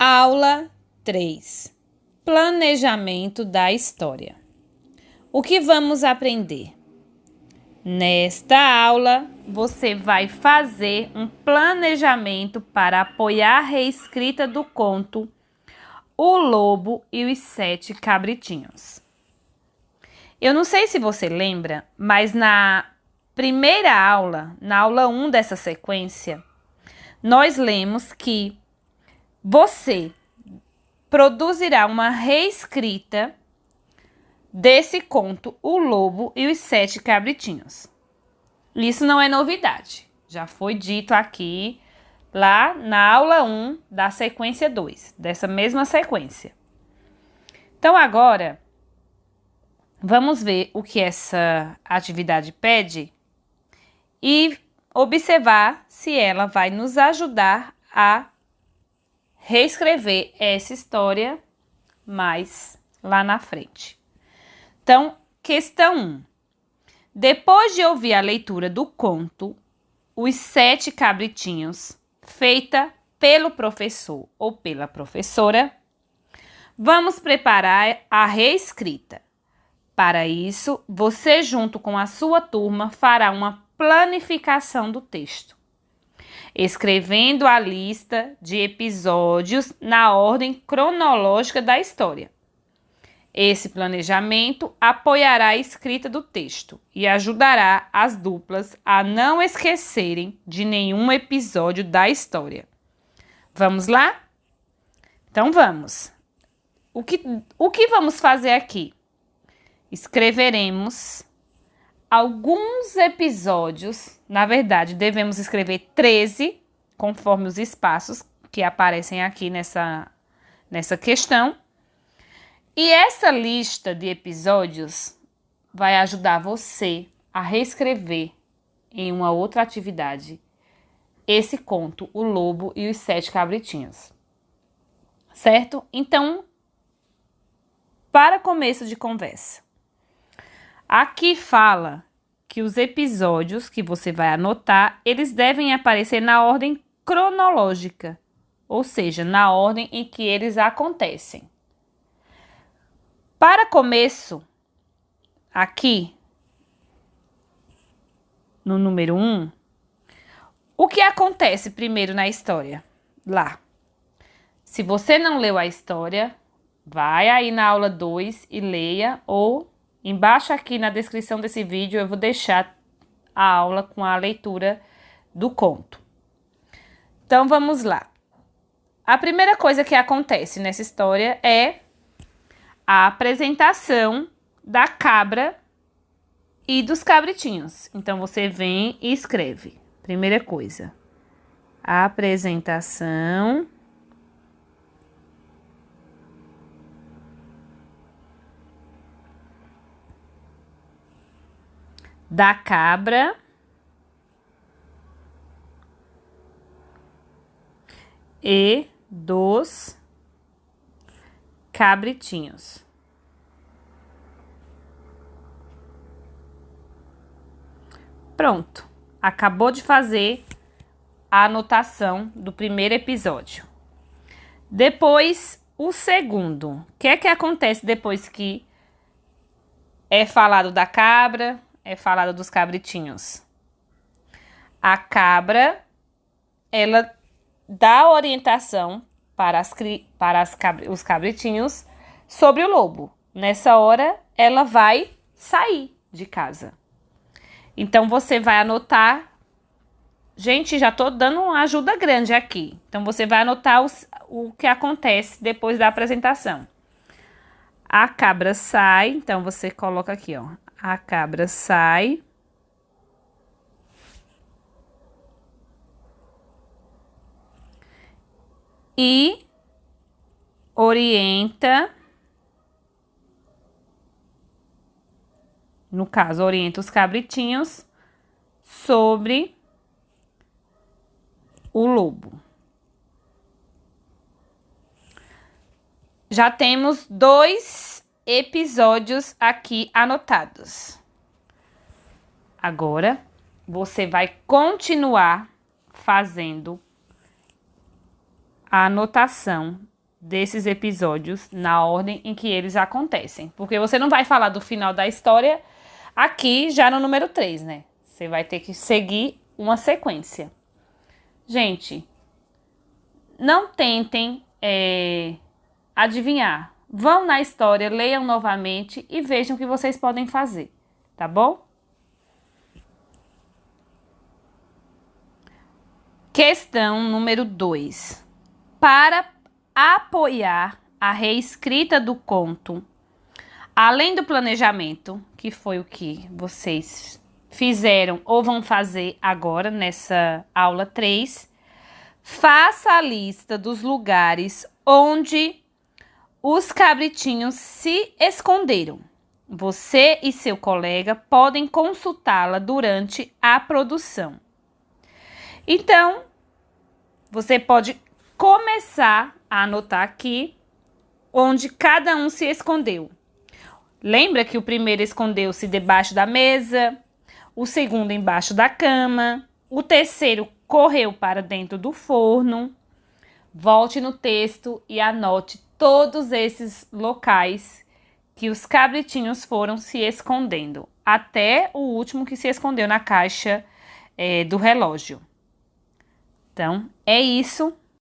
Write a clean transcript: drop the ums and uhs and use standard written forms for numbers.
Aula 3. Planejamento da história. O que vamos aprender? Nesta aula, você vai fazer um planejamento para apoiar a reescrita do conto O Lobo e os Sete Cabritinhos. Eu não sei se você lembra, mas na primeira aula, na aula 1 dessa sequência, nós lemos que você produzirá uma reescrita desse conto O Lobo e os Sete Cabritinhos. Isso não é novidade, já foi dito aqui lá na aula 1 da sequência 2, dessa mesma sequência. Então agora, vamos ver o que essa atividade pede e observar se ela vai nos ajudar a reescrever essa história mais lá na frente. Então, questão 1. Depois de ouvir a leitura do conto Os Sete Cabritinhos, feita pelo professor ou pela professora, vamos preparar a reescrita. Para isso, você, junto com a sua turma, fará uma planificação do texto, escrevendo a lista de episódios na ordem cronológica da história. Esse planejamento apoiará a escrita do texto e ajudará as duplas a não esquecerem de nenhum episódio da história. Vamos lá? Então vamos. O que vamos fazer aqui? Escreveremos alguns episódios, na verdade, devemos escrever 13, conforme os espaços que aparecem aqui nessa questão. E essa lista de episódios vai ajudar você a reescrever em uma outra atividade esse conto, O Lobo e os Sete Cabritinhos. Certo? Então, para começo de conversa, aqui fala que os episódios que você vai anotar, eles devem aparecer na ordem cronológica, ou seja, na ordem em que eles acontecem. Para começo, aqui, no número 1, o que acontece primeiro na história? Lá. Se você não leu a história, vai aí na aula 2 e leia, ou embaixo aqui na descrição desse vídeo eu vou deixar a aula com a leitura do conto. Então vamos lá. A primeira coisa que acontece nessa história é a apresentação da cabra e dos cabritinhos. Então, você vem e escreve. Primeira coisa. A apresentação da cabra e dos cabritinhos. Pronto, acabou de fazer a anotação do primeiro episódio. Depois, o segundo. O que é que acontece depois que é falado da cabra, é falado dos cabritinhos? A cabra, ela dá orientação para os cabritinhos sobre o lobo. Nessa hora, ela vai sair de casa. Então, você vai anotar. Gente, já tô dando uma ajuda grande aqui. Então, você vai anotar o que acontece depois da apresentação. A cabra sai. Então, você coloca aqui, ó. A cabra sai. E orienta, no caso, orienta os cabritinhos sobre o lobo. Já temos 2 episódios aqui anotados. Agora, você vai continuar fazendo a anotação desses episódios na ordem em que eles acontecem. Porque você não vai falar do final da história aqui já no número 3, né? Você vai ter que seguir uma sequência. Gente, não tentem adivinhar. Vão na história, leiam novamente e vejam o que vocês podem fazer, tá bom? Questão número 2. Para apoiar a reescrita do conto, além do planejamento, que foi o que vocês fizeram ou vão fazer agora nessa aula 3, faça a lista dos lugares onde os cabritinhos se esconderam. Você e seu colega podem consultá-la durante a produção. Então, você pode começar a anotar aqui onde cada um se escondeu. Lembra que o primeiro escondeu-se debaixo da mesa, o segundo embaixo da cama, o terceiro correu para dentro do forno. Volte no texto e anote todos esses locais que os cabritinhos foram se escondendo, até o último que se escondeu na caixa do relógio. Então, é isso.